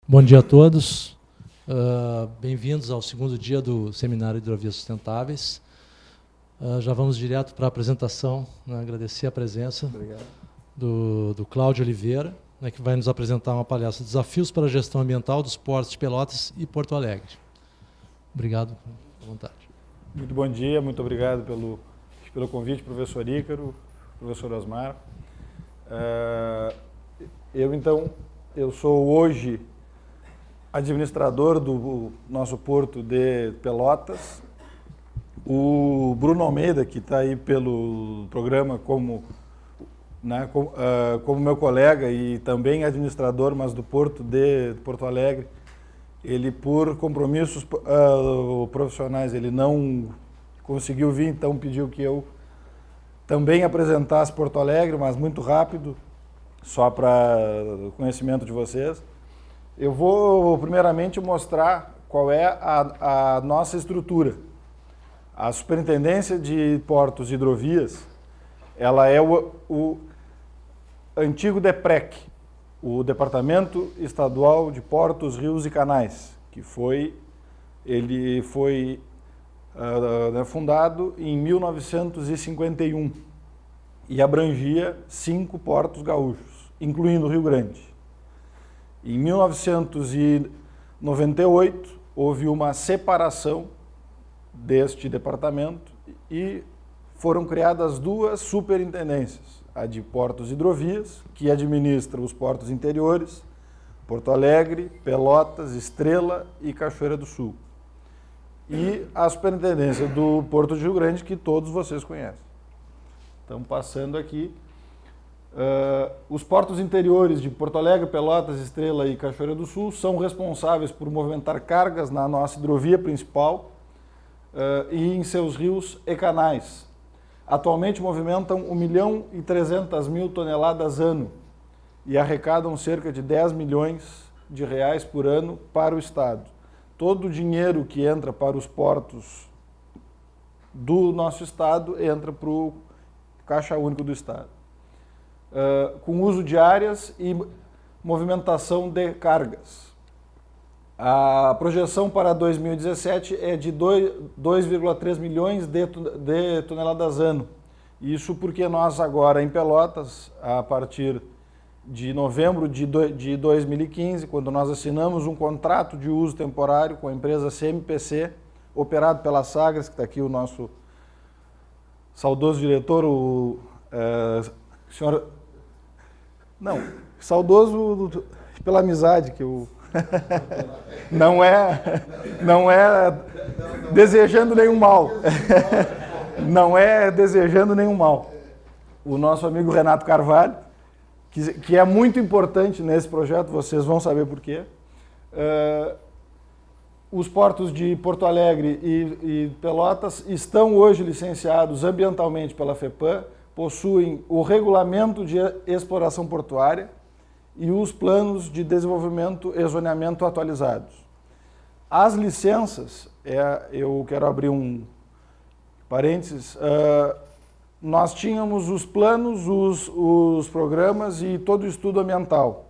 Bom dia a todos. Bem-vindos ao segundo dia do Seminário Hidrovias Sustentáveis. Já vamos direto para a apresentação, né? Agradecer a presença do Cláudio Oliveira, né, que vai nos apresentar uma palestra Desafios para a Gestão Ambiental dos Portos de Pelotas e Porto Alegre. Obrigado, à vontade. Muito bom dia, muito obrigado pelo convite, professor Ícaro, professor Osmar. Eu sou hoje administrador do nosso porto de Pelotas. O Bruno Almeida, que está aí pelo programa como meu colega e também administrador, mas do porto de Porto Alegre, ele, por compromissos profissionais, ele não conseguiu vir, então pediu que eu também apresentasse Porto Alegre, mas muito rápido, só para conhecimento de vocês. Eu vou primeiramente mostrar qual é a nossa estrutura. A Superintendência de Portos e Hidrovias, ela é o antigo DEPREC, o Departamento Estadual de Portos, Rios e Canais, que ele foi fundado em 1951 e abrangia 5 portos gaúchos, incluindo o Rio Grande. Em 1998, houve uma separação deste departamento e foram criadas 2 superintendências, a de Portos e Hidrovias, que administra os portos interiores, Porto Alegre, Pelotas, Estrela e Cachoeira do Sul. E a superintendência do Porto de Rio Grande, que todos vocês conhecem. Então, passando aqui, os portos interiores de Porto Alegre, Pelotas, Estrela e Cachoeira do Sul são responsáveis por movimentar cargas na nossa hidrovia principal e em seus rios e canais. Atualmente movimentam 1.300.000 toneladas ano e arrecadam cerca de 10 milhões de reais por ano para o Estado. Todo o dinheiro que entra para os portos do nosso Estado entra para o Caixa Único do Estado. Com uso de áreas e movimentação de cargas. A projeção para 2017 é de 2,3 milhões de toneladas ano. Isso porque nós agora em Pelotas, a partir de novembro de 2015, quando nós assinamos um contrato de uso temporário com a empresa CMPC, operado pela Sagres, que está aqui o nosso saudoso diretor, o senhor... Não, saudoso pela amizade que eu... Não é desejando nenhum mal. Não é desejando nenhum mal. O nosso amigo Renato Carvalho, que é muito importante nesse projeto, vocês vão saber por quê. Os portos de Porto Alegre e Pelotas estão hoje licenciados ambientalmente pela FEPAM, possuem o regulamento de exploração portuária e os planos de desenvolvimento e zoneamento atualizados. As licenças, eu quero abrir um parênteses, nós tínhamos os planos, os programas e todo o estudo ambiental.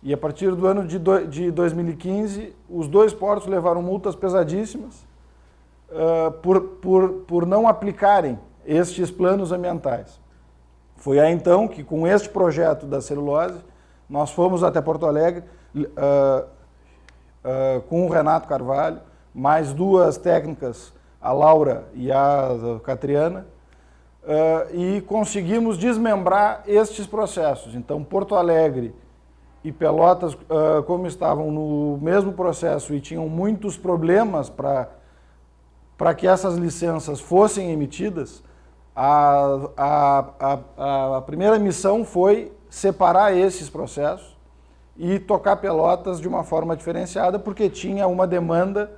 E a partir do ano de 2015, os 2 portos levaram multas pesadíssimas por não aplicarem estes planos ambientais. Foi aí então que, com este projeto da celulose, nós fomos até Porto Alegre com o Renato Carvalho, mais 2 técnicas, a Laura e a Catriana, e conseguimos desmembrar estes processos. Então, Porto Alegre e Pelotas, como estavam no mesmo processo e tinham muitos problemas para que essas licenças fossem emitidas, a primeira missão foi separar esses processos e tocar Pelotas de uma forma diferenciada, porque tinha uma demanda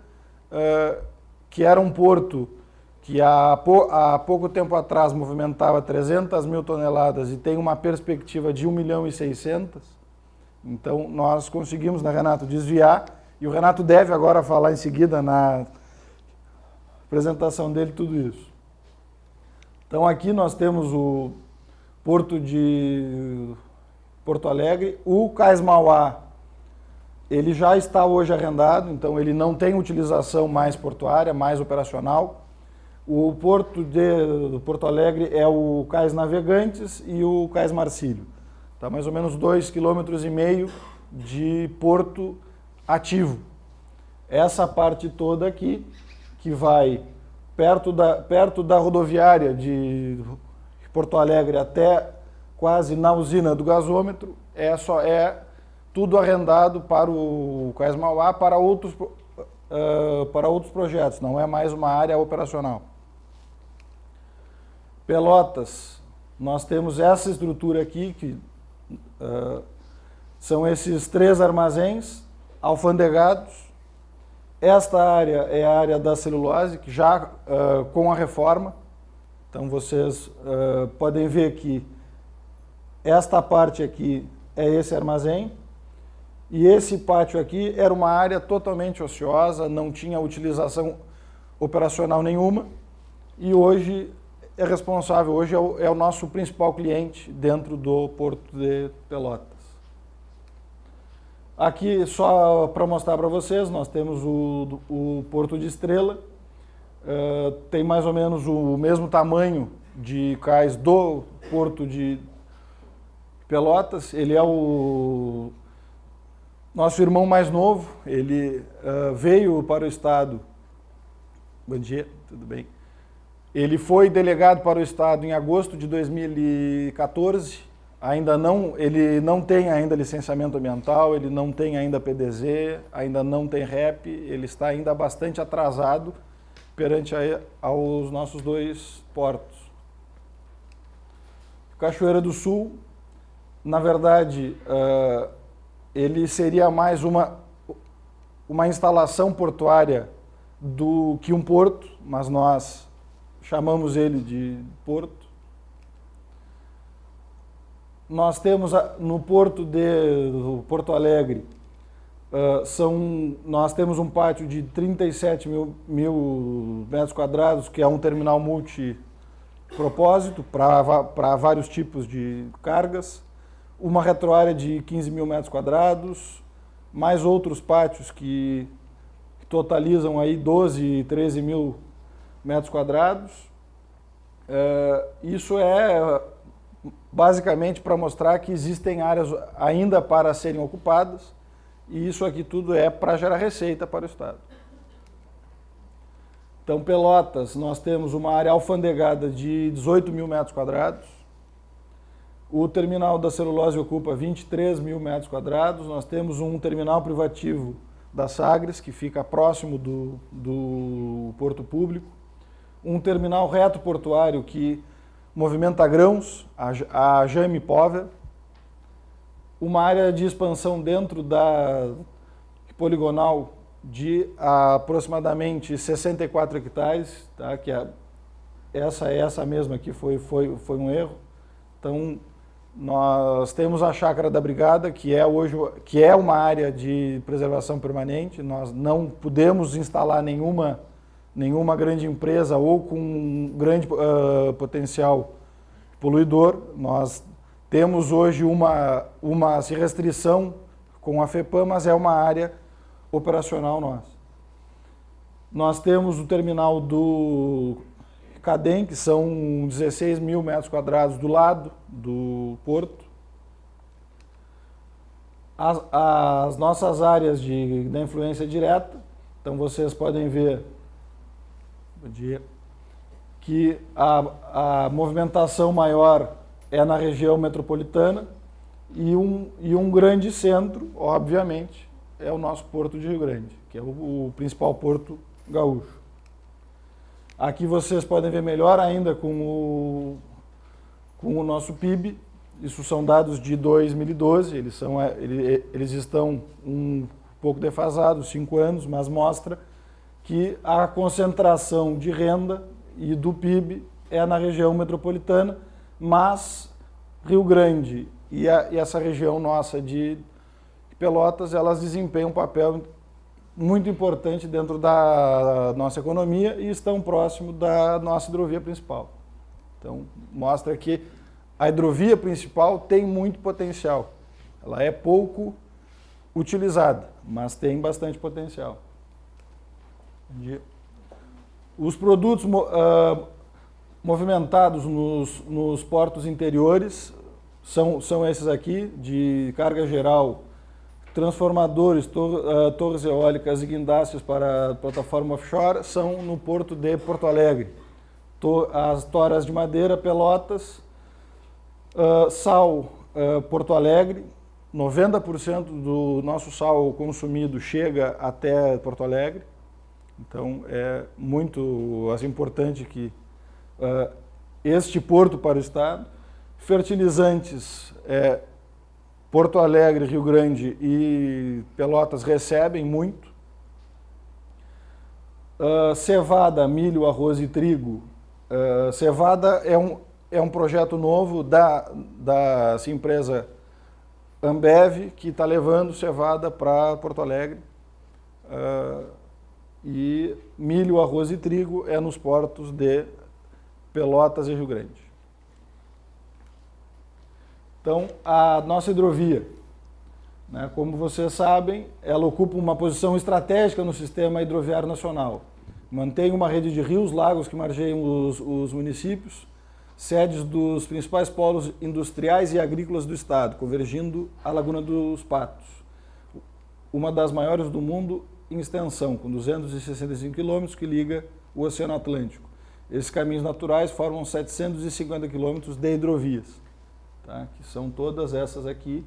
que era um porto que há pouco tempo atrás movimentava 300.000 toneladas e tem uma perspectiva de 1.600.000. Então nós conseguimos, né, Renato, desviar, e o Renato deve agora falar em seguida na apresentação dele tudo isso. Então aqui nós temos o Porto de Porto Alegre, o Cais Mauá ele já está hoje arrendado, então ele não tem utilização mais portuária, mais operacional. O porto de Porto Alegre é o Cais Navegantes e o Cais Marcílio. Está mais ou menos 2,5 km de porto ativo. Essa parte toda aqui, que vai perto da rodoviária de Porto Alegre até quase na usina do gasômetro, é tudo arrendado para o Cais Mauá para outros projetos, não é mais uma área operacional. Pelotas, nós temos essa estrutura aqui, que são esses 3 armazéns alfandegados. Esta área é a área da celulose, que já com a reforma. Então vocês podem ver que esta parte aqui é esse armazém. E esse pátio aqui era uma área totalmente ociosa, não tinha utilização operacional nenhuma. E hoje é responsável, hoje é o nosso principal cliente dentro do Porto de Pelotas. Aqui, só para mostrar para vocês, nós temos o Porto de Estrela, tem mais ou menos o mesmo tamanho de cais do Porto de Pelotas. Ele é o nosso irmão mais novo, ele veio para o estado. Bom dia, tudo bem? Ele foi delegado para o estado em agosto de 2014. Ele não tem ainda licenciamento ambiental, ele não tem ainda PDZ, ainda não tem REP, ele está ainda bastante atrasado perante aos nossos 2 portos. Cachoeira do Sul, na verdade, ele seria mais uma instalação portuária do que um porto, mas nós chamamos ele de porto. Nós temos no porto de Porto Alegre, nós temos um pátio de 37 mil metros quadrados, que é um terminal multipropósito para vários tipos de cargas. Uma retroárea de 15 mil metros quadrados, mais outros pátios que totalizam aí 12 e 13 mil metros quadrados. Isso é basicamente para mostrar que existem áreas ainda para serem ocupadas, e isso aqui tudo é para gerar receita para o estado. Então, Pelotas, nós temos uma área alfandegada de 18 mil metros quadrados. O terminal da celulose ocupa 23 mil metros quadrados. Nós temos um terminal privativo da Sagres, que fica próximo do porto público. Um terminal reto portuário que movimenta grãos, a Jaime Pover. Uma área de expansão dentro da poligonal de aproximadamente 64 hectares, tá? Que essa mesma aqui foi um erro. Então, nós temos a Chácara da Brigada, que é uma área de preservação permanente. Nós não podemos instalar nenhuma grande empresa ou com um grande potencial poluidor. Nós temos hoje uma restrição com a FEPAM, mas é uma área operacional nossa. Nós temos o terminal do Cadem, que são 16 mil metros quadrados do lado do porto. As nossas áreas da influência direta, então vocês podem ver que a movimentação maior é na região metropolitana e um grande centro, obviamente, é o nosso Porto de Rio Grande, que é o principal porto gaúcho. Aqui vocês podem ver melhor ainda com o nosso PIB. Isso são dados de 2012, eles estão um pouco defasados, 5 anos, mas mostra que a concentração de renda e do PIB é na região metropolitana, mas Rio Grande e essa região nossa de Pelotas, elas desempenham um papel muito importante dentro da nossa economia e estão próximo da nossa hidrovia principal. Então, mostra que a hidrovia principal tem muito potencial. Ela é pouco utilizada, mas tem bastante potencial. Os produtos movimentados nos portos interiores são esses aqui, de carga geral, transformadores, torres eólicas e guindastes para plataforma offshore, são no porto de Porto Alegre. As toras de madeira, Pelotas, sal, Porto Alegre, 90% do nosso sal consumido chega até Porto Alegre, então é muito importante que este porto para o Estado. Fertilizantes, Porto Alegre, Rio Grande e Pelotas recebem muito. Cevada, milho, arroz e trigo. Cevada é um projeto novo da empresa Ambev, que está levando cevada para Porto Alegre. E milho, arroz e trigo é nos portos de Pelotas e Rio Grande. Então, a nossa hidrovia, né, como vocês sabem, ela ocupa uma posição estratégica no sistema hidroviário nacional. Mantém uma rede de rios, lagos que margeiam os municípios, sedes dos principais polos industriais e agrícolas do estado, convergindo a Laguna dos Patos, uma das maiores do mundo em extensão, com 265 quilômetros, que liga o Oceano Atlântico. Esses caminhos naturais formam 750 quilômetros de hidrovias, tá? Que são todas essas aqui,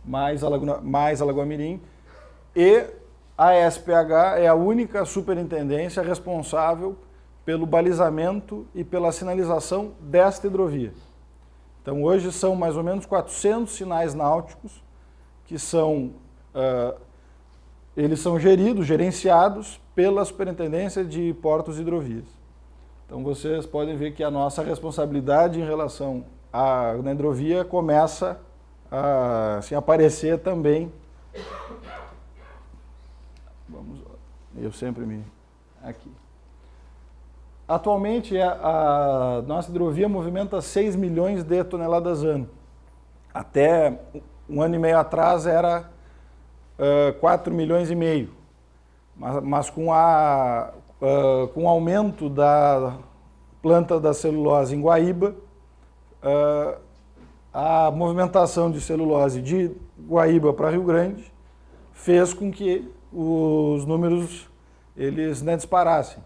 mais a Lagoa Mirim. E a SPH é a única superintendência responsável pelo balizamento e pela sinalização desta hidrovia. Então, hoje são mais ou menos 400 sinais náuticos que eles são gerenciados pela Superintendência de Portos e Hidrovias. Então, vocês podem ver que a nossa responsabilidade em relação na hidrovia começa a aparecer também. Eu sempre aqui. Atualmente, a nossa hidrovia movimenta 6 milhões de toneladas ano. Até um ano e meio atrás era 4 milhões e meio. Mas com o aumento da planta da celulose em Guaíba, a movimentação de celulose de Guaíba para Rio Grande fez com que os números eles disparassem.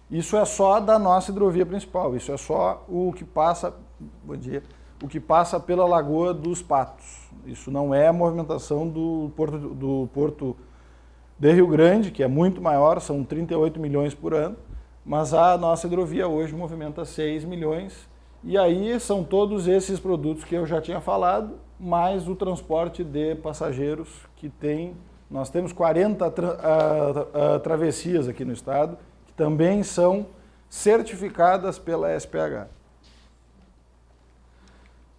Isso é só da nossa hidrovia principal, isso é só o que passa, bom dia, o que passa pela Lagoa dos Patos. Isso não é a movimentação do porto de Rio Grande, que é muito maior, são 38 milhões por ano, mas a nossa hidrovia hoje movimenta 6 milhões, e aí são todos esses produtos que eu já tinha falado, mais o transporte de passageiros que nós temos 40 travessias aqui no estado, que também são certificadas pela SPH.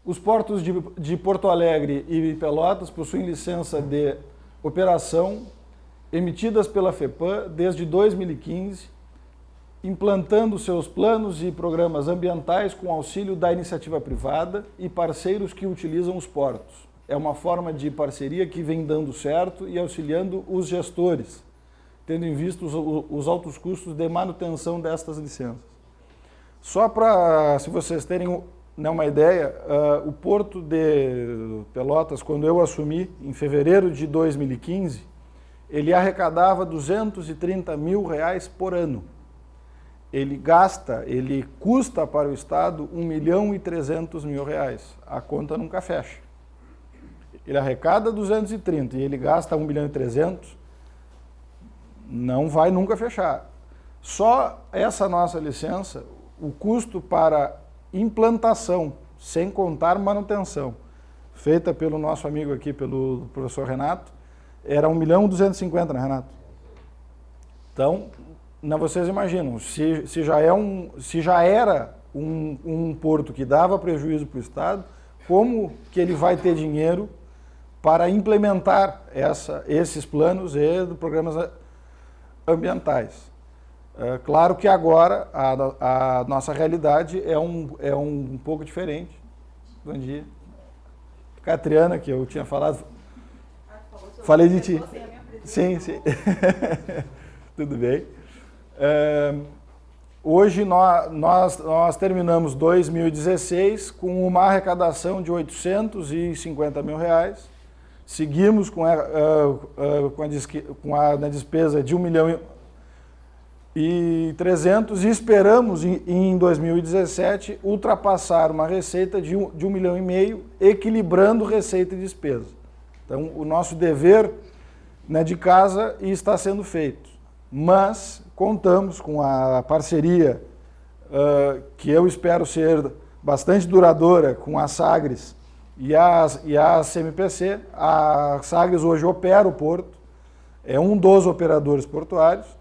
Os portos de Porto Alegre e Pelotas possuem licença de operação emitidas pela FEPAM desde 2015, implantando seus planos e programas ambientais com auxílio da iniciativa privada e parceiros que utilizam os portos. É uma forma de parceria que vem dando certo e auxiliando os gestores, tendo em vista os altos custos de manutenção destas licenças. Só para, se vocês terem uma ideia, o Porto de Pelotas, quando eu assumi, em fevereiro de 2015, ele arrecadava R$230 mil por ano. Ele custa para o Estado R$1.300.000. A conta nunca fecha. Ele arrecada 230 e ele gasta 1.300.000, não vai nunca fechar. Só essa nossa licença, o custo para implantação, sem contar manutenção, feita pelo nosso amigo aqui, pelo professor Renato, era 1.250.000, né, Renato? Então, vocês imaginam, se já era um porto que dava prejuízo para o Estado, como que ele vai ter dinheiro para implementar esses planos e programas ambientais? Claro que agora a nossa realidade é um pouco diferente. Bom dia. Catriana, que eu tinha falado, Falei de ti. Sim, sim. Tudo bem. Hoje nós terminamos 2016 com uma arrecadação de R$850 mil. Seguimos com a despesa de 1.300.000 e esperamos em 2017 ultrapassar uma receita de 1,5 milhão, equilibrando receita e despesa. Então, o nosso dever, né, de casa está sendo feito, mas contamos com a parceria que eu espero ser bastante duradoura com a Sagres e a CMPC. A Sagres hoje opera o porto, é um dos operadores portuários,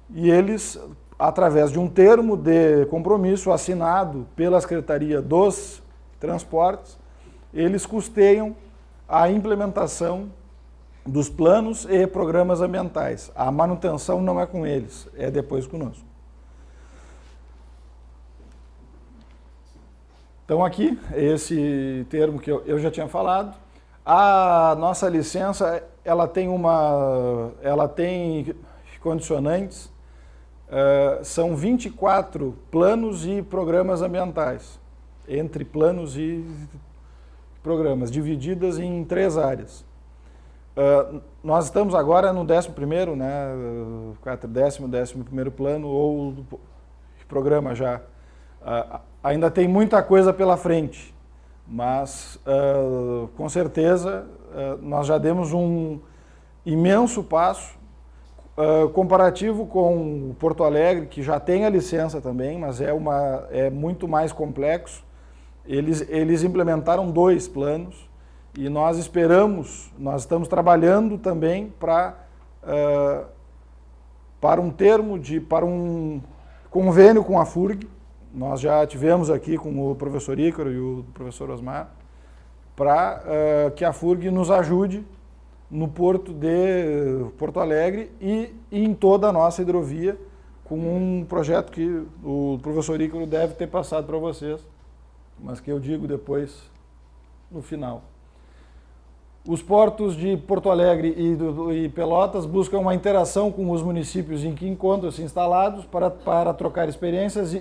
e eles, através de um termo de compromisso assinado pela Secretaria dos Transportes, eles custeiam a implementação dos planos e programas ambientais. A manutenção não é com eles, é depois conosco. Então aqui, esse termo que eu já tinha falado. A nossa licença, ela tem condicionantes, são 24 planos e programas ambientais, entre planos e programas, divididas em 3 áreas. Nós estamos agora no 11º, né, 11º plano ou programa já. Ainda tem muita coisa pela frente, mas com certeza nós já demos um imenso passo comparativo com Porto Alegre, que já tem a licença também, mas é muito mais complexo. Eles implementaram 2 planos e nós estamos trabalhando também para um convênio com a FURG. Nós já tivemos aqui com o professor Ícaro e o professor Osmar, para que a FURG nos ajude no porto de Porto Alegre e em toda a nossa hidrovia, com um projeto que o professor Ícaro deve ter passado para vocês, mas que eu digo depois, no final. Os portos de Porto Alegre e Pelotas buscam uma interação com os municípios em que encontram-se instalados para trocar experiências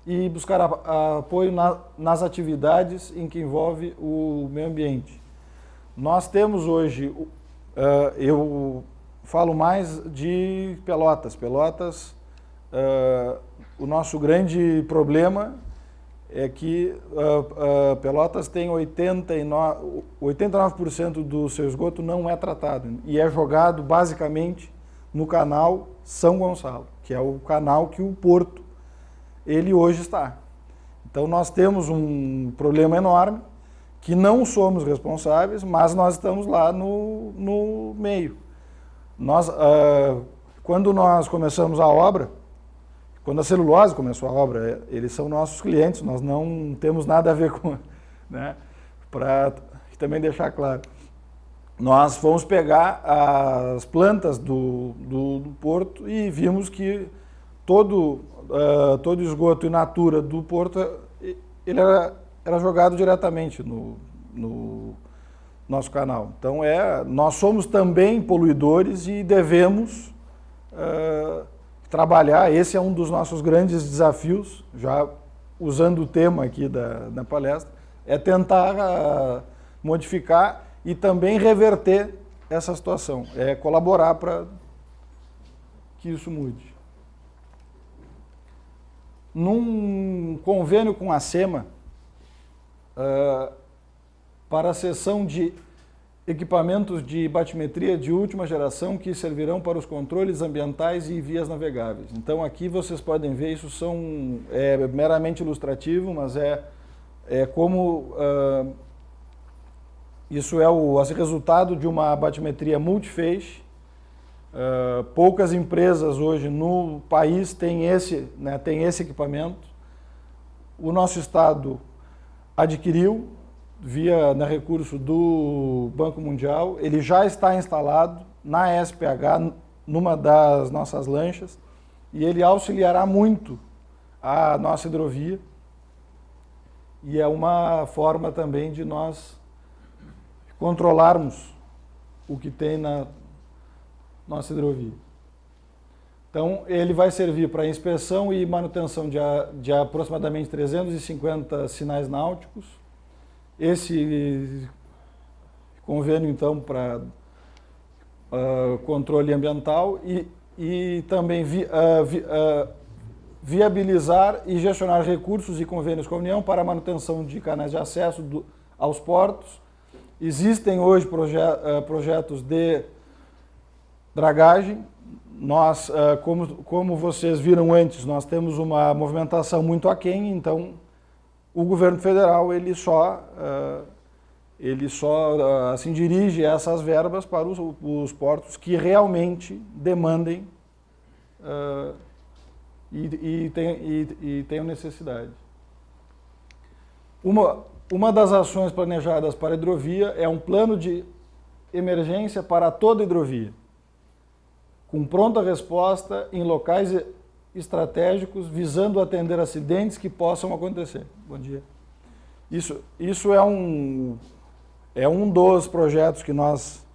e buscar apoio nas atividades em que envolve o meio ambiente. Nós temos hoje, eu falo mais de Pelotas. Pelotas, o nosso grande problema é que Pelotas tem 89% do seu esgoto não é tratado e é jogado basicamente no canal São Gonçalo, que é o canal que o porto ele hoje está. Então nós temos um problema enorme que não somos responsáveis, mas nós estamos lá no meio. Quando nós começamos a obra, quando a celulose começou a obra, eles são nossos clientes, nós não temos nada a ver com, né? Para também deixar claro. Nós fomos pegar as plantas do porto e vimos que todo esgoto in natura do porto ele era jogado diretamente no nosso canal. Então nós somos também poluidores e devemos trabalhar. Esse é um dos nossos grandes desafios, já usando o tema aqui da palestra, é tentar modificar e também reverter essa situação, é colaborar para que isso mude. Num convênio com a SEMA, para a cessão de equipamentos de batimetria de última geração que servirão para os controles ambientais e vias navegáveis. Então aqui vocês podem ver, isso é meramente ilustrativo, mas como isso é o resultado de uma batimetria multifeixe. Poucas empresas hoje no país têm esse equipamento. O nosso estado adquiriu via recurso do Banco Mundial, ele já está instalado na SPH, numa das nossas lanchas, e ele auxiliará muito a nossa hidrovia, e é uma forma também de nós controlarmos o que tem na nossa hidrovia. Então, ele vai servir para inspeção e manutenção de aproximadamente 350 sinais náuticos. Esse convênio, então, para controle ambiental e também viabilizar e gestionar recursos e convênios com a União para a manutenção de canais de acesso aos portos. Existem hoje projetos de dragagem. Nós, como vocês viram antes, nós temos uma movimentação muito aquém, então o governo federal ele só assim, dirige essas verbas para os portos que realmente demandem e tenham necessidade. Uma das ações planejadas para a hidrovia é um plano de emergência para toda a hidrovia, com pronta resposta em locais estratégicos, visando atender acidentes que possam acontecer. Bom dia. Isso é um dos projetos que nós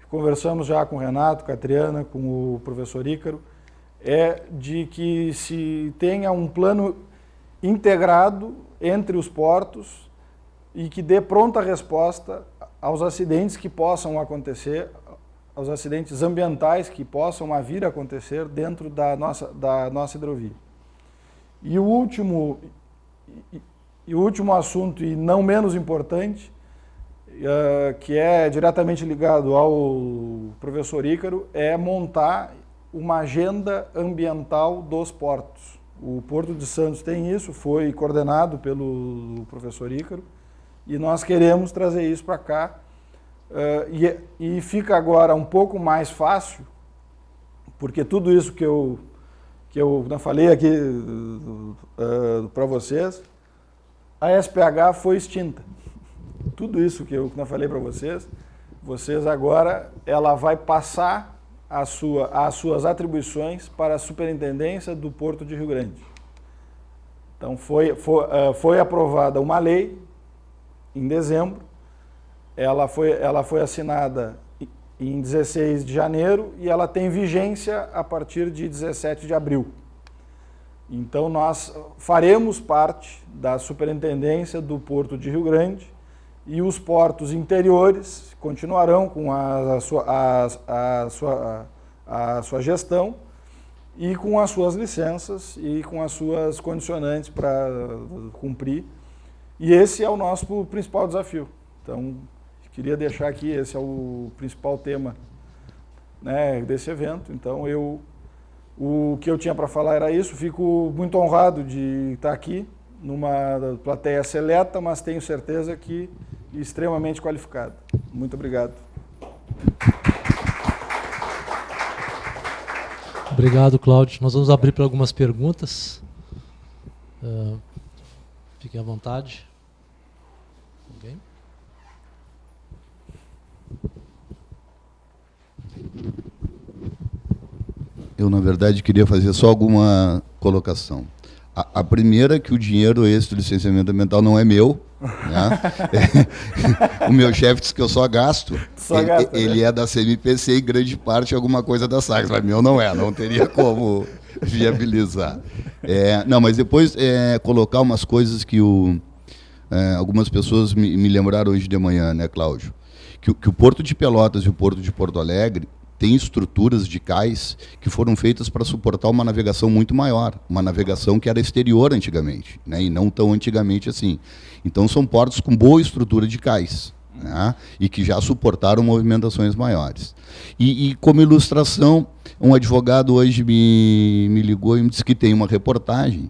conversamos já com o Renato, com a Triana, com o professor Ícaro, é de que se tenha um plano integrado entre os portos e que dê pronta resposta aos acidentes que possam acontecer, aos acidentes ambientais que possam vir a acontecer dentro da nossa hidrovia. E o último assunto, e não menos importante, que é diretamente ligado ao professor Ícaro, é montar uma agenda ambiental dos portos. O Porto de Santos tem isso, foi coordenado pelo professor Ícaro, e nós queremos trazer isso para cá. E fica agora um pouco mais fácil, porque tudo isso que eu falei aqui para vocês, a SPH foi extinta. Tudo isso que eu falei para vocês agora, ela vai passar as suas atribuições para a Superintendência do Porto de Rio Grande. Então, foi aprovada uma lei em dezembro, ela foi assinada em 16 de janeiro e ela tem vigência a partir de 17 de abril. Então, nós faremos parte da Superintendência do Porto de Rio Grande e os portos interiores continuarão com a sua gestão e com as suas licenças e com as suas condicionantes para cumprir. E esse é o nosso principal desafio. Então, queria deixar aqui, esse é o principal tema, né, desse evento. Então, o que eu tinha para falar era isso. Fico muito honrado de estar aqui numa plateia seleta, mas tenho certeza que extremamente qualificado. Muito obrigado. Obrigado, Cláudio. Nós vamos abrir para algumas perguntas. Fiquem à vontade. Alguém? Eu, na verdade, queria fazer só alguma colocação. A primeira é que o dinheiro esse do licenciamento ambiental não é meu. Né? O meu chefe disse que eu só gasto. Ele é da CMPC e grande parte alguma coisa da SAGS, mas meu não é, não teria como viabilizar. Não, mas depois colocar umas coisas que algumas pessoas me lembraram hoje de manhã, né, Cláudio? Que o Porto de Pelotas e o Porto de Porto Alegre tem estruturas de cais que foram feitas para suportar uma navegação muito maior, uma navegação que era exterior antigamente, né, e não tão antigamente assim. Então, são portos com boa estrutura de cais, né, e que já suportaram movimentações maiores. E como ilustração, um advogado hoje me ligou e me disse que tem uma reportagem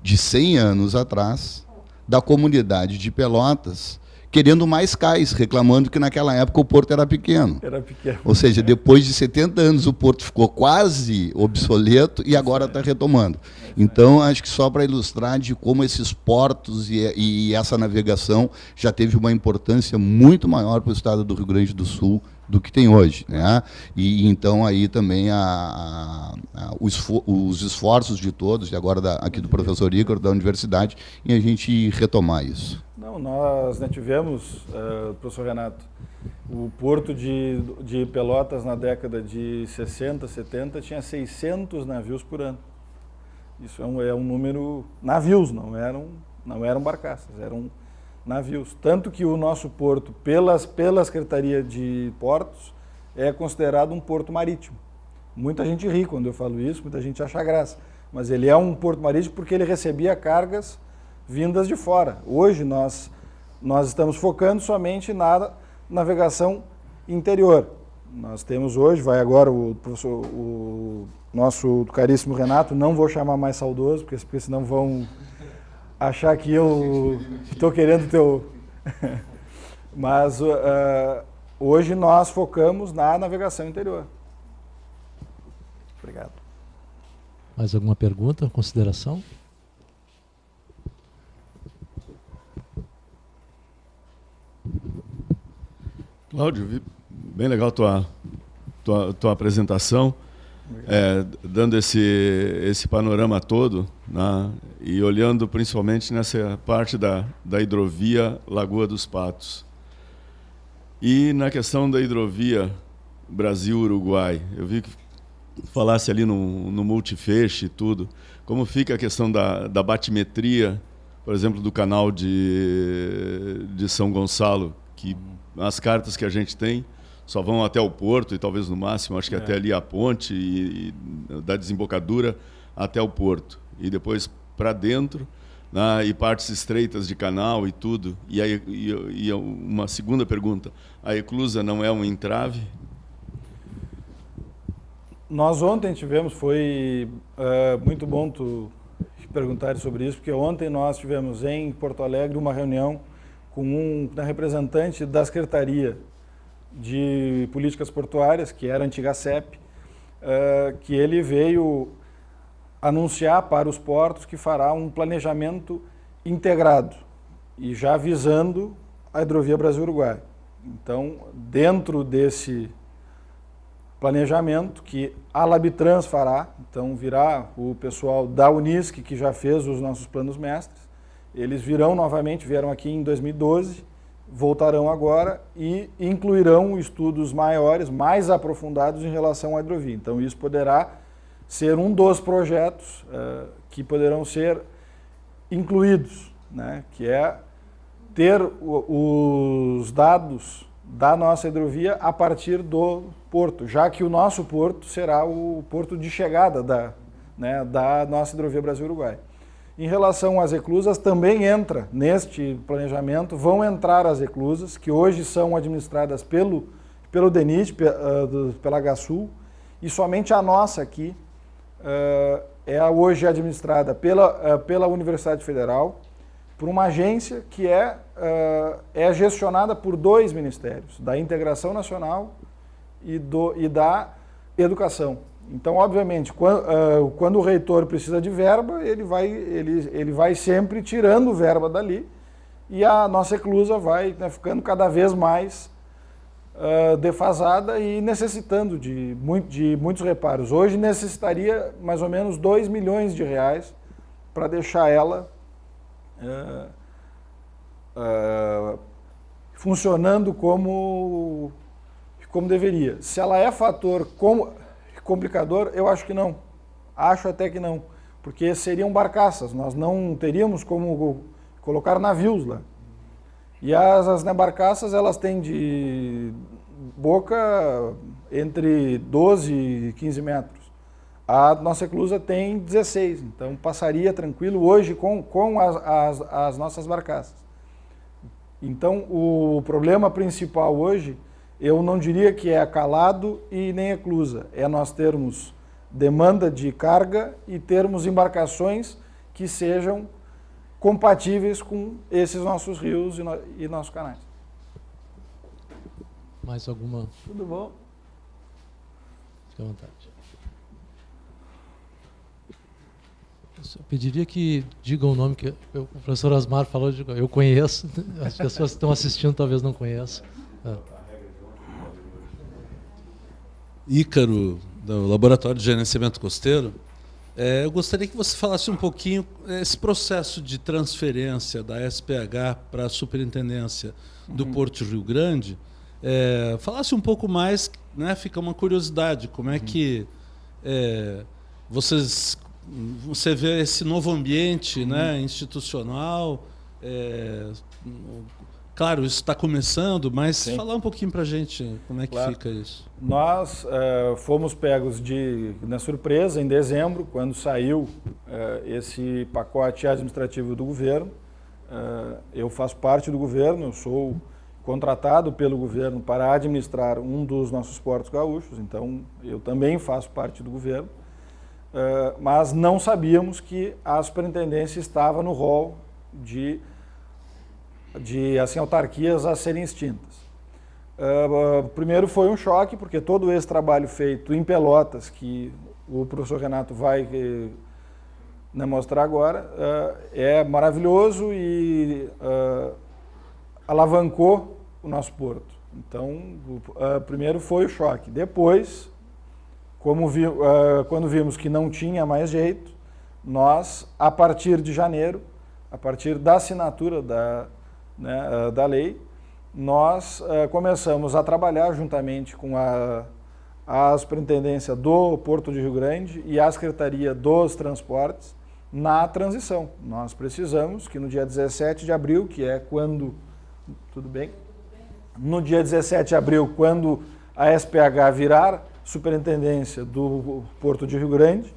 de 100 anos atrás da comunidade de Pelotas querendo mais cais, reclamando que naquela época o porto era pequeno. Era pequeno. Ou seja, depois de 70 anos o porto ficou quase obsoleto e agora está retomando. Então, acho que só para ilustrar de como esses portos e essa navegação já teve uma importância muito maior para o estado do Rio Grande do Sul do que tem hoje, né? E então aí também os esforços de todos, e agora aqui do professor Ícaro, da universidade, em a gente retomar isso. Não, nós tivemos, professor Renato, O porto de Pelotas, na década de 60, 70, tinha 600 navios por ano. Isso é um número... Navios, não eram barcaças, eram navios. Tanto que o nosso porto, pela Secretaria de Portos, é considerado um porto marítimo. Muita gente ri quando eu falo isso, muita gente acha graça. Mas ele é um porto marítimo porque ele recebia cargas vindas de fora. Hoje nós estamos focando somente na navegação interior. Nós temos hoje, vai agora o nosso caríssimo Renato, não vou chamar mais saudoso, porque senão vão achar que eu estou querendo teu... Mas hoje nós focamos na navegação interior. Obrigado. Mais alguma pergunta, consideração? Cláudio, bem legal tua apresentação, dando esse panorama todo, né, e olhando principalmente nessa parte da hidrovia Lagoa dos Patos. E na questão da hidrovia Brasil-Uruguai, eu vi que falasse ali no multifeixe e tudo, como fica a questão da batimetria, por exemplo, do canal de São Gonçalo, que as cartas que a gente tem só vão até o porto e talvez no máximo, acho que até ali a ponte e da desembocadura até o porto. E depois para dentro, né, e partes estreitas de canal e tudo. E uma segunda pergunta, a eclusa não é um entrave? Nós ontem tivemos, foi muito bom tu perguntar sobre isso, porque ontem nós tivemos em Porto Alegre uma reunião com um representante da Secretaria de Políticas Portuárias, que era a antiga CEP, que ele veio anunciar para os portos que fará um planejamento integrado, e já visando a hidrovia Brasil-Uruguai. Então, dentro desse planejamento que a Labitrans fará, então virá o pessoal da Unisc, que já fez os nossos planos mestres, eles virão novamente, vieram aqui em 2012, voltarão agora e incluirão estudos maiores, mais aprofundados em relação à hidrovia. Então isso poderá ser um dos projetos que poderão ser incluídos, né? Que é ter os dados da nossa hidrovia a partir do porto, já que o nosso porto será o porto de chegada da nossa hidrovia Brasil-Uruguai. Em relação às eclusas, também entra neste planejamento, vão entrar as eclusas, que hoje são administradas pelo DENIT, pela HSUL, e somente a nossa aqui é hoje administrada pela Universidade Federal, por uma agência que é gestionada por dois ministérios, da Integração Nacional e da Educação. Então, obviamente, quando o reitor precisa de verba, ele vai sempre tirando verba dali, e a nossa eclusa vai ficando cada vez mais defasada e necessitando de muitos reparos. Hoje necessitaria mais ou menos 2 milhões de reais para deixar ela funcionando como deveria. Se ela é fator complicador, eu acho que não. Acho até que não. Porque seriam barcaças, nós não teríamos como colocar navios lá. E as barcaças, elas têm de boca entre 12 e 15 metros. A nossa eclusa tem 16, então passaria tranquilo hoje com as nossas barcaças. Então o problema principal hoje, eu não diria que é calado e nem eclusa, é nós termos demanda de carga e termos embarcações que sejam compatíveis com esses nossos rios e nossos canais. Mais alguma? Tudo bom? Fique à vontade. Eu pediria que digam o nome que o professor Asmar falou, eu conheço, as pessoas que estão assistindo talvez não conheçam. Ícaro, do Laboratório de Gerenciamento Costeiro. Eu gostaria que você falasse um pouquinho esse processo de transferência da SPH para a Superintendência do Porto de Rio Grande. falasse um pouco mais, né, fica uma curiosidade, como é que você vê esse novo ambiente, né, institucional. Claro, isso está começando, mas Sim. falar um pouquinho para a gente como é que Claro. fica isso. Nós fomos pegos na surpresa em dezembro, quando saiu esse pacote administrativo do governo. Eu faço parte do governo, eu sou contratado pelo governo para administrar um dos nossos portos gaúchos, então eu também faço parte do governo, mas não sabíamos que a superintendência estava no rol de assim, autarquias a serem extintas. Primeiro foi um choque, porque todo esse trabalho feito em Pelotas, que o professor Renato vai mostrar agora, é maravilhoso e alavancou o nosso porto. Então, primeiro foi o choque. Depois, quando vimos que não tinha mais jeito, nós, a partir de janeiro, a partir da assinatura da lei, nós começamos a trabalhar juntamente com a Superintendência do Porto de Rio Grande e a Secretaria dos Transportes na transição. Nós precisamos que no dia 17 de abril, que é quando... Tudo bem? No dia 17 de abril, quando a SPH virar Superintendência do Porto de Rio Grande,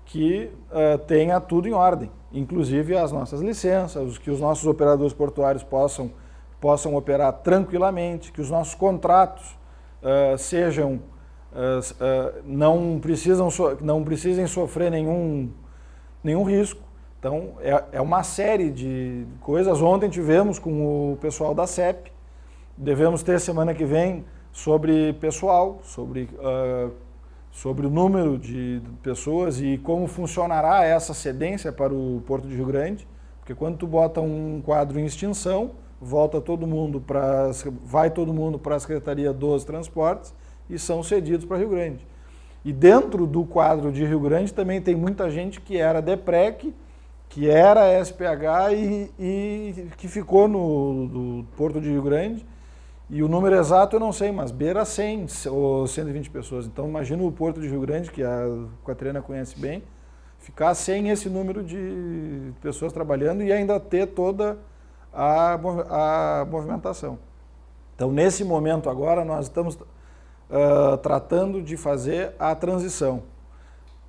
que tenha tudo em ordem, inclusive as nossas licenças, que os nossos operadores portuários possam operar tranquilamente, que os nossos contratos não precisem sofrer nenhum risco. Então, é uma série de coisas. Ontem tivemos com o pessoal da CEP, devemos ter semana que vem sobre pessoal, sobre o número de pessoas e como funcionará essa cedência para o Porto de Rio Grande, porque quando tu bota um quadro em extinção, vai todo mundo para a Secretaria dos Transportes e são cedidos para Rio Grande. E dentro do quadro de Rio Grande também tem muita gente que era DEPREC, que era SPH e que ficou no Porto de Rio Grande. E o número exato eu não sei, mas beira 100 ou 120 pessoas. Então imagina o Porto de Rio Grande, que a Catriana conhece bem, ficar sem esse número de pessoas trabalhando e ainda ter toda a movimentação. Então, nesse momento agora, nós estamos tratando de fazer a transição.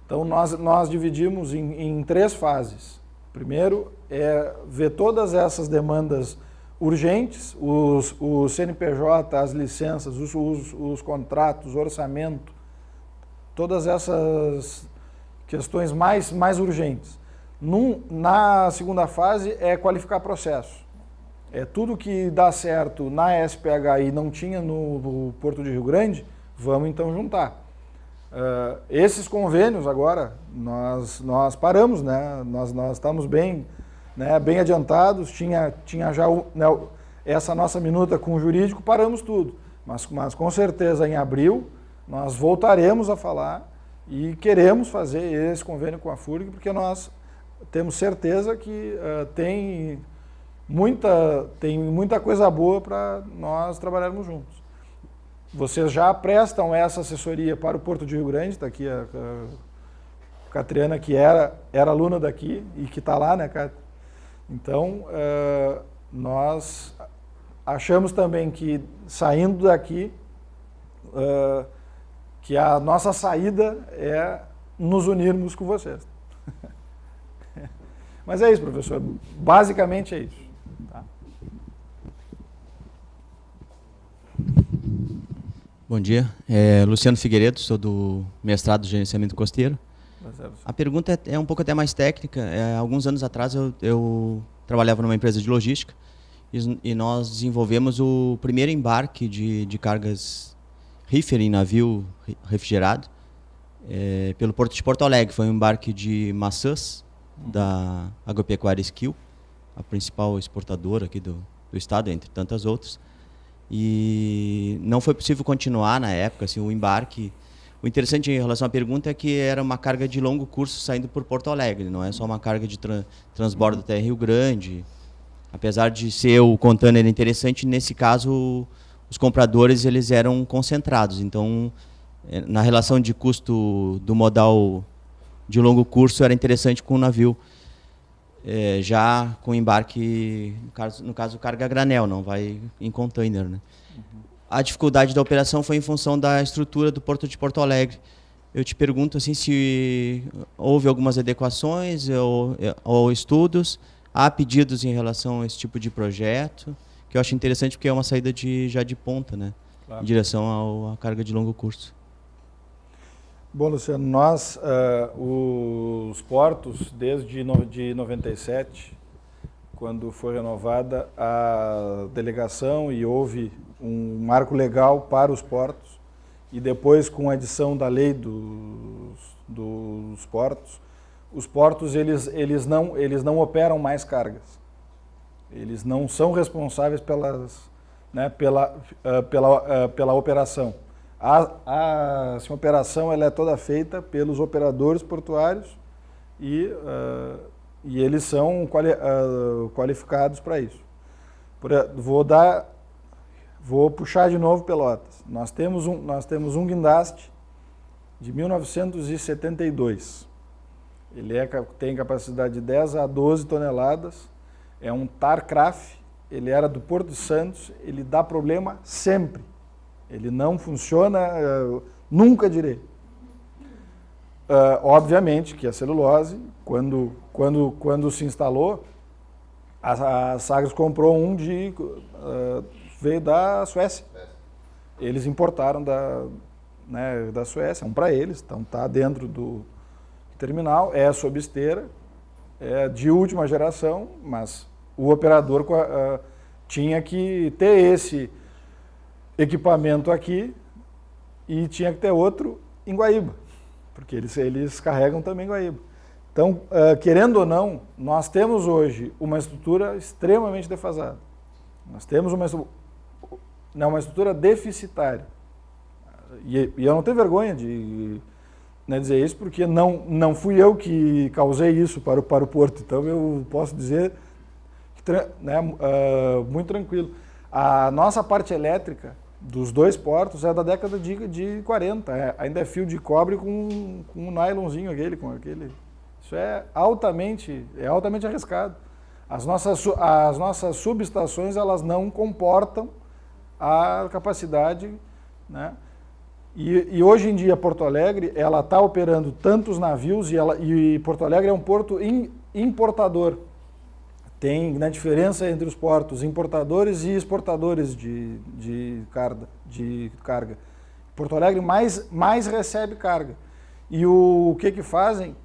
Então, nós dividimos em 3 fases. Primeiro, ver todas essas demandas urgentes, o CNPJ, as licenças, os contratos, o orçamento, todas essas questões mais urgentes. Na segunda fase é qualificar processo. É tudo que dá certo na SPH e não tinha no Porto de Rio Grande, vamos então juntar. Esses convênios agora, nós paramos, né? Nós estamos bem adiantados, tinha já essa nossa minuta com o jurídico, paramos tudo. Mas com certeza em abril nós voltaremos a falar e queremos fazer esse convênio com a FURG, porque nós temos certeza que tem muita coisa boa para nós trabalharmos juntos. Vocês já prestam essa assessoria para o Porto de Rio Grande, está aqui a Catriana, que era aluna daqui e que está lá, né, Cat? Então, nós achamos também que, saindo daqui, que a nossa saída é nos unirmos com vocês. Mas é isso, professor. Basicamente é isso. Tá? Bom dia. Luciano Figueiredo, sou do mestrado de gerenciamento costeiro. A pergunta é um pouco até mais técnica. Alguns anos atrás eu trabalhava numa empresa de logística e nós desenvolvemos o primeiro embarque de cargas reefer em navio refrigerado pelo Porto de Porto Alegre. Foi um embarque de maçãs da Agropecuária Esquil, a principal exportadora aqui do estado, entre tantas outras. E não foi possível continuar na época assim, o embarque. O interessante em relação à pergunta é que era uma carga de longo curso saindo por Porto Alegre, não é só uma carga de transbordo até Rio Grande. Apesar de ser o container interessante, nesse caso os compradores eles eram concentrados. Então, na relação de custo do modal de longo curso, era interessante com o navio, já com embarque, no caso, carga a granel, não vai em container, né? A dificuldade da operação foi em função da estrutura do Porto de Porto Alegre. Eu te pergunto assim, se houve algumas adequações ou estudos, há pedidos em relação a esse tipo de projeto, que eu acho interessante porque é uma saída já de ponta, né? Claro. Em direção à carga de longo curso. Bom, Luciano, nós, os portos, desde 97, quando foi renovada a delegação e houve um marco legal para os portos, e depois com a edição da lei dos portos, os portos eles não operam mais cargas. Eles não são responsáveis pela operação. A operação ela é toda feita pelos operadores portuários e eles são qualificados para isso. Vou puxar de novo Pelotas. Nós temos um guindaste de 1972. Ele tem capacidade de 10 a 12 toneladas. É um Tarcraft. Ele era do Porto de Santos. Ele dá problema sempre. Ele não funciona nunca direito. Obviamente que a celulose, quando se instalou, a Sagres comprou veio da Suécia. Eles importaram da Suécia, para eles, então está dentro do terminal, é sob esteira, é de última geração, mas o operador tinha que ter esse equipamento aqui e tinha que ter outro em Guaíba, porque eles carregam também em Guaíba. Então, querendo ou não, nós temos hoje uma estrutura extremamente defasada. Nós temos uma estrutura deficitária. E eu não tenho vergonha de dizer isso, porque não fui eu que causei isso para o Porto. Então, eu posso dizer muito tranquilo. A nossa parte elétrica dos dois portos é da década de 40. Ainda é fio de cobre com um nylonzinho aquele. Isso é altamente arriscado. As nossas subestações elas não comportam a capacidade, né? E hoje em dia Porto Alegre ela está operando tantos navios e Porto Alegre é um porto importador. Tem diferença entre os portos importadores e exportadores de carga. Porto Alegre mais recebe carga. E o que fazem?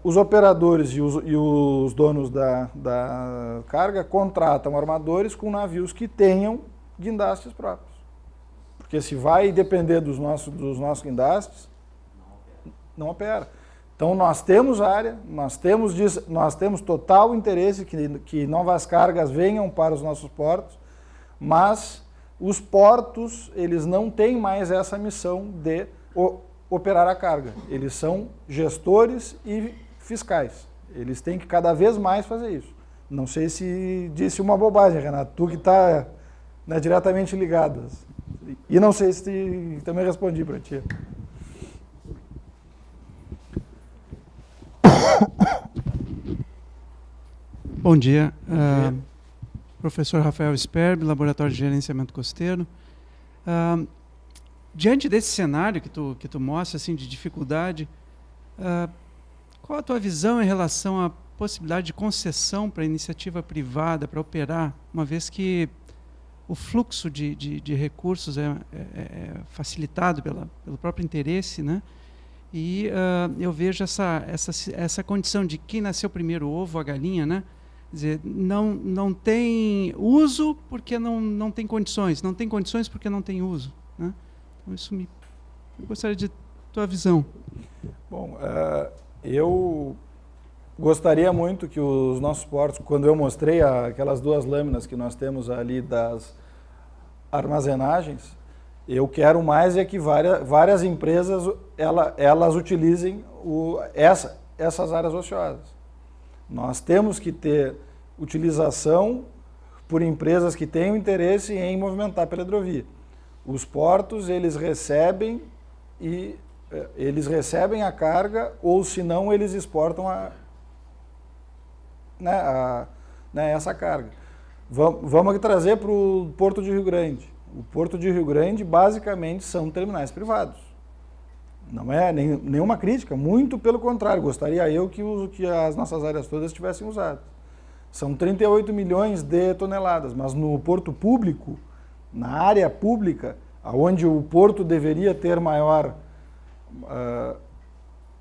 Os operadores e os donos da carga contratam armadores com navios que tenham guindastes próprios. Porque se vai depender dos nossos guindastes, não opera. Então nós temos área, nós temos total interesse que novas cargas venham para os nossos portos, mas os portos eles não têm mais essa missão de operar a carga. Eles são gestores e fiscais. Eles têm que cada vez mais fazer isso. Não sei se disse uma bobagem, Renato, tu que está diretamente ligado. E não sei se também respondi para ti. Bom dia. Professor Rafael Sperb, Laboratório de Gerenciamento Costeiro. Diante desse cenário que tu mostra assim, de dificuldade, qual a tua visão em relação à possibilidade de concessão para a iniciativa privada para operar, uma vez que o fluxo de recursos é facilitado pelo próprio interesse, né? E eu vejo essa condição de quem nasceu primeiro, o ovo, a galinha, né? Quer dizer, não tem uso porque não tem condições, não tem condições porque não tem uso, né? Então, eu gostaria de tua visão. Bom, eu gostaria muito que os nossos portos, quando eu mostrei aquelas duas lâminas que nós temos ali das armazenagens, eu quero mais que várias empresas elas utilizem essas áreas ociosas. Nós temos que ter utilização por empresas que tenham interesse em movimentar pela hidrovia. Os portos, eles recebem a carga, ou se não, eles exportam essa carga. Vamos aqui trazer para o Porto de Rio Grande. O Porto de Rio Grande, basicamente, são terminais privados. Não é nenhuma crítica, muito pelo contrário, gostaria eu que as nossas áreas todas tivessem usado. São 38 milhões de toneladas, mas no porto público, na área pública, onde o porto deveria ter maior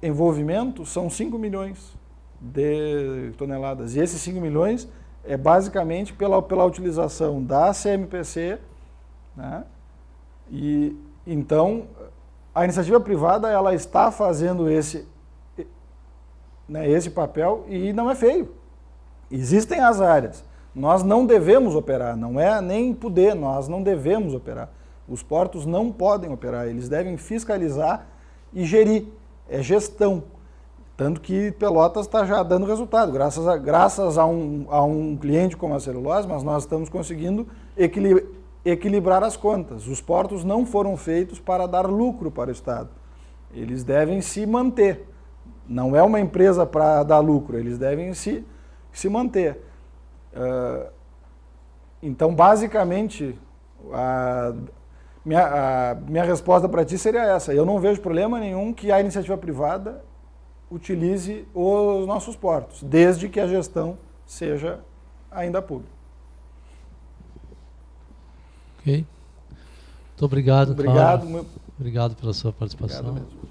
envolvimento, são 5 milhões de toneladas. E esses 5 milhões é basicamente pela utilização da CMPC, né? E então a iniciativa privada ela está fazendo esse papel e não é feio. Existem as áreas. Nós não devemos operar, não é nem poder, nós não devemos operar. Os portos não podem operar, eles devem fiscalizar e gerir. É gestão. Tanto que Pelotas está já dando resultado, graças a um cliente como a Celulose, mas nós estamos conseguindo equilibrar as contas. Os portos não foram feitos para dar lucro para o Estado. Eles devem se manter. Não é uma empresa para dar lucro, eles devem se manter. Então, basicamente, a minha resposta para ti seria essa. Eu não vejo problema nenhum que a iniciativa privada utilize os nossos portos, desde que a gestão seja ainda pública. Ok. Muito obrigado. Obrigado. Obrigado pela sua participação. Obrigado mesmo.